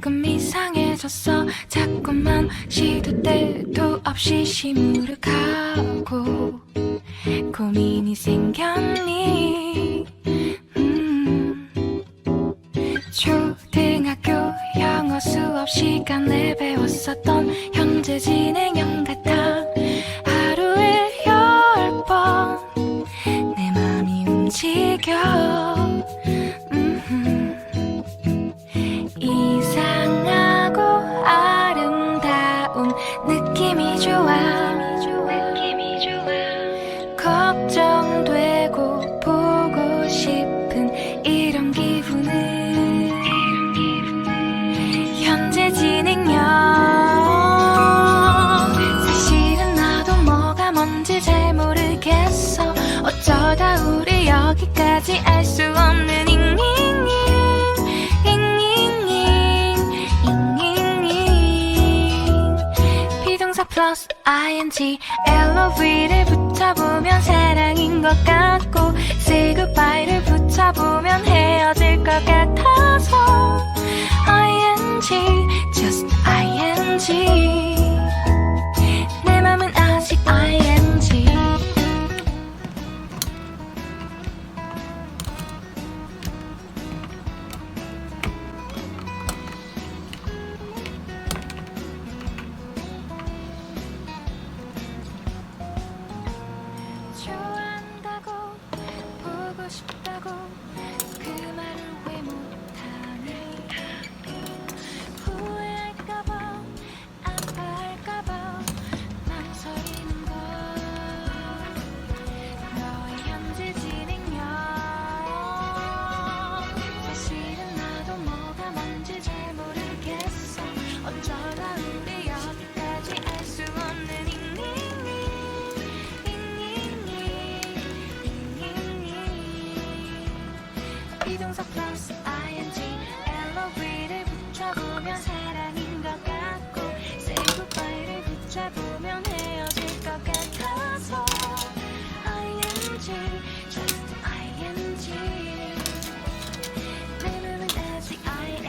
조금 이상해졌어. 자꾸만 시도 때도 없이 시무룩하고 고민이 생겼니. 초등학교 영어 수업 시간에 배웠었던 현재 진행형 같아. 하루에 10번 내 맘이 움직여. 이상하고 아름다운 느낌이 좋아. 걱정되고 보고 싶은 이런 기분은 현재 진행형. 사실은 나도 뭐가 뭔지 잘 모르겠어. 어쩌다 우리 여기까지 알 수 없는 비동사 플러스 ing LOV를 붙여보면 사랑인 것 같고 say goodbye를 붙여보면 헤어질 것 같아서 ing just ing 내 맘은 아직 ing. 좋아한다고 보고 싶다고 그 말을 왜 못하니. 후회할까봐 아파할까봐 망설이는 걸. 너의 현재 진행형. 사실은 나도 뭐가 뭔지 잘 모르겠어. 어쩌다 우리 여기까지 알 수 없는 비동사 플러스 ing LOV를 붙여보면 사랑인 것 같고 say goodbye를 붙여보면 헤어질 것 같아서 ing just ing 내 맘은 아직 ing.